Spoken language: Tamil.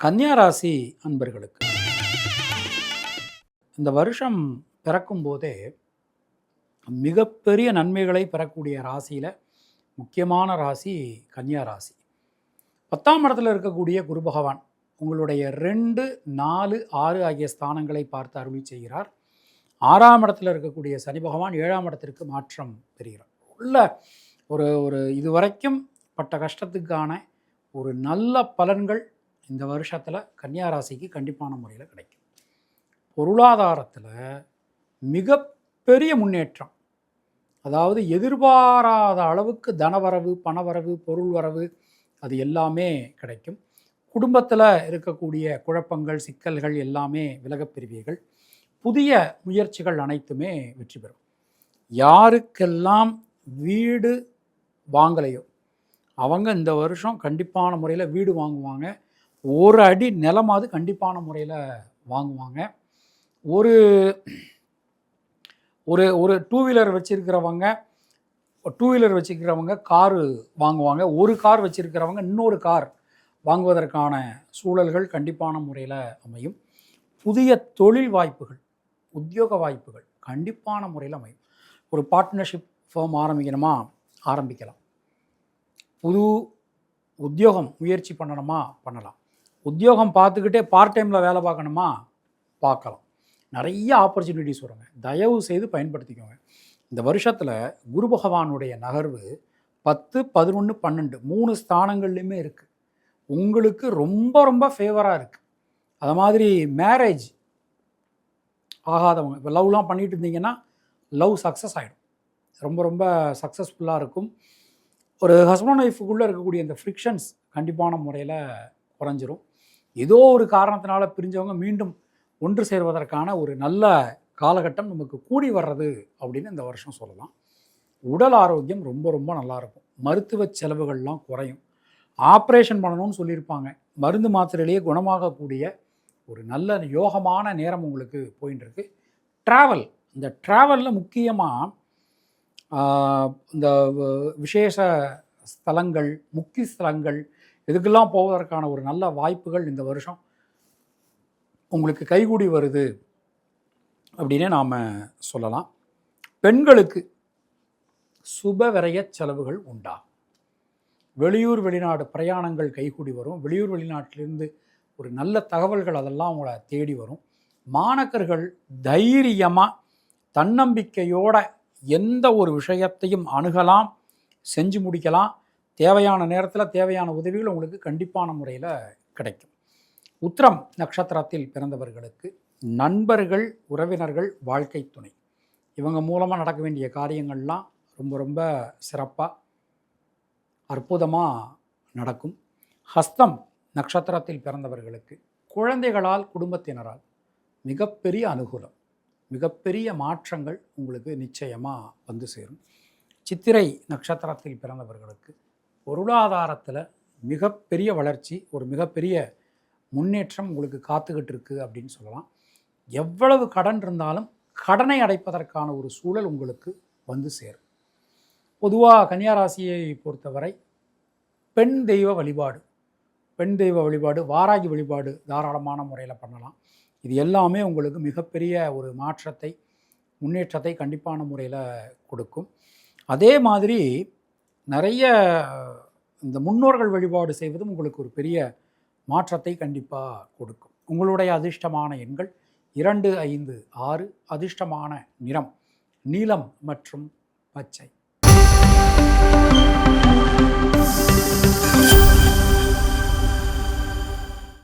கன்னியா ராசி அன்பர்களுக்கு இந்த வருஷம் பிறக்கும் போதே மிகப்பெரிய நன்மைகளை பெறக்கூடிய ராசியில் முக்கியமான ராசி கன்னியா ராசி. 10ஆம் இடத்துல இருக்கக்கூடிய குரு பகவான் உங்களுடைய 2, 4, 6 ஆகிய ஸ்தானங்களை பார்த்து அருளி செய்கிறார். 6ஆம் இடத்துல இருக்கக்கூடிய சனி பகவான் 7ஆம் இடத்திற்கு மாற்றம் பெறுகிறார். உள்ள ஒரு ஒரு இதுவரைக்கும் பட்ட கஷ்டத்துக்கான ஒரு நல்ல பலன்கள் இந்த வருஷத்தில் கன்னியா ராசிக்கு கண்டிப்பான முறையில் கிடைக்கும். பொருளாதாரத்தில் மிகப்பெரிய முன்னேற்றம், அதாவது எதிர்பாராத அளவுக்கு தனவரவு, பணவரவு, பொருள் வரவு அது எல்லாமே கிடைக்கும். குடும்பத்தில் இருக்கக்கூடிய குழப்பங்கள், சிக்கல்கள் எல்லாமே விலகப் பெறுவீர்கள். புதிய முயற்சிகள் அனைத்துமே வெற்றி பெறும். யாருக்கெல்லாம் வீடு வாங்கலையோ அவங்க இந்த வருஷம் கண்டிப்பான முறையில் வீடு வாங்குவாங்க. ஒரு அடி நிலமாவது கண்டிப்பான முறையில் வாங்குவாங்க. ஒரு ஒரு ஒரு டூ வீலர் வச்சுருக்கிறவங்க காரு வாங்குவாங்க. ஒரு கார் வச்சுருக்கிறவங்க இன்னொரு கார் வாங்குவதற்கான சூழல்கள் கண்டிப்பான முறையில் அமையும். புதிய தொழில் வாய்ப்புகள், உத்தியோக வாய்ப்புகள் கண்டிப்பான முறையில் அமையும். ஒரு பார்ட்னர்ஷிப் ஃபார்ம் ஆரம்பிக்கணுமா, ஆரம்பிக்கலாம். புது உத்தியோகம் முயற்சி பண்ணணுமா, பண்ணலாம். உத்தியோகம் பார்த்துக்கிட்டே பார்ட் டைமில் வேலை பார்க்கணுமா, பார்க்கலாம். நிறைய ஆப்பர்ச்சுனிட்டிஸ் வருங்க. தயவு செய்து பயன்படுத்திக்கோங்க. இந்த வருஷத்தில் குரு பகவானுடைய நகர்வு 10, 11, 12 3 ஸ்தானங்கள்லையுமே இருக்குது. உங்களுக்கு ரொம்ப ரொம்ப ஃபேவராக இருக்குது. அது மாதிரி மேரேஜ் ஆகாதவங்க, இப்போ லவ்லாம் பண்ணிட்டு இருந்தீங்கன்னா லவ் சக்ஸஸ் ஆகிடும். ரொம்ப ரொம்ப சக்ஸஸ்ஃபுல்லாக இருக்கும். ஒரு ஹஸ்பண்ட் ஒய்ஃபுக்குள்ளே இருக்கக்கூடிய இந்த ஃப்ரிக்ஷன்ஸ் கண்டிப்பான முறையில் குறைஞ்சிரும். ஏதோ ஒரு காரணத்தினால பிரிஞ்சவங்க மீண்டும் ஒன்று சேர்வதற்கான ஒரு நல்ல காலகட்டம் நமக்கு கூடி வர்றது அப்படின்னு இந்த வருஷம் சொல்லலாம். உடல் ஆரோக்கியம் ரொம்ப ரொம்ப நல்லாயிருக்கும். மருத்துவ செலவுகள்லாம் குறையும். ஆப்ரேஷன் பண்ணணும்னு சொல்லியிருப்பாங்க, மருந்து மாத்திரையிலேயே குணமாகக்கூடிய ஒரு நல்ல யோகமான நேரம் உங்களுக்கு போயின்னு இருக்கு. ட்ராவல், இந்த ட்ராவலில் முக்கியமாக இந்த விசேஷ ஸ்தலங்கள், முக்கிய ஸ்தலங்கள் இதுக்கெல்லாம் போவதற்கான ஒரு நல்ல வாய்ப்புகள் இந்த வருஷம் உங்களுக்கு கைகூடி வருது அப்படின்னே நாம் சொல்லலாம். பெண்களுக்கு சுப விரய செலவுகள் உண்டாகும். வெளியூர் வெளிநாடு பிரயாணங்கள் கைகூடி வரும். வெளியூர் வெளிநாட்டிலிருந்து ஒரு நல்ல தகவல்கள் அதெல்லாம் உங்களை தேடி வரும். மாணக்கர்கள் தைரியமாக தன்னம்பிக்கையோட எந்த ஒரு விஷயத்தையும் அணுகலாம், செஞ்சு முடிக்கலாம். தேவையான நேரத்தில் தேவையான உதவிகள் உங்களுக்கு கண்டிப்பான முறையில் கிடைக்கும். உத்திரம் நட்சத்திரத்தில் பிறந்தவர்களுக்கு நண்பர்கள், உறவினர்கள், வாழ்க்கை துணை இவங்க மூலமாக நடக்க வேண்டிய காரியங்கள்லாம் ரொம்ப ரொம்ப சிறப்பாக அற்புதமாக நடக்கும். ஹஸ்தம் நட்சத்திரத்தில் பிறந்தவர்களுக்கு குழந்தைகளால், குடும்பத்தினரால் மிகப்பெரிய அனுகூலம், மிகப்பெரிய மாற்றங்கள் உங்களுக்கு நிச்சயமாக வந்து சேரும். சித்திரை நட்சத்திரத்தில் பிறந்தவர்களுக்கு பொருளாதாரத்தில் மிகப்பெரிய வளர்ச்சி, ஒரு மிகப்பெரிய முன்னேற்றம் உங்களுக்கு காத்துக்கிட்டு இருக்குது அப்படின்னு சொல்லலாம். எவ்வளவு கடன் இருந்தாலும் கடனை அடைப்பதற்கான ஒரு சூழல் உங்களுக்கு வந்து சேரும். பொதுவாக கன்னியா ராசியை பொறுத்தவரை பெண் தெய்வ வழிபாடு, வாராகி வழிபாடு தாராளமான முறையில் பண்ணலாம். இது எல்லாமே உங்களுக்கு மிகப்பெரிய ஒரு மாற்றத்தை, முன்னேற்றத்தை கண்டிப்பான முறையில் கொடுக்கும். அதே மாதிரி நிறைய இந்த முன்னோர்கள் வழிபாடு செய்வதும் உங்களுக்கு ஒரு பெரிய மாற்றத்தை கண்டிப்பாக கொடுக்கும். உங்களுடைய அதிர்ஷ்டமான எண்கள் 2, 5, 6. அதிர்ஷ்டமான நிறம் நீலம் மற்றும் பச்சை.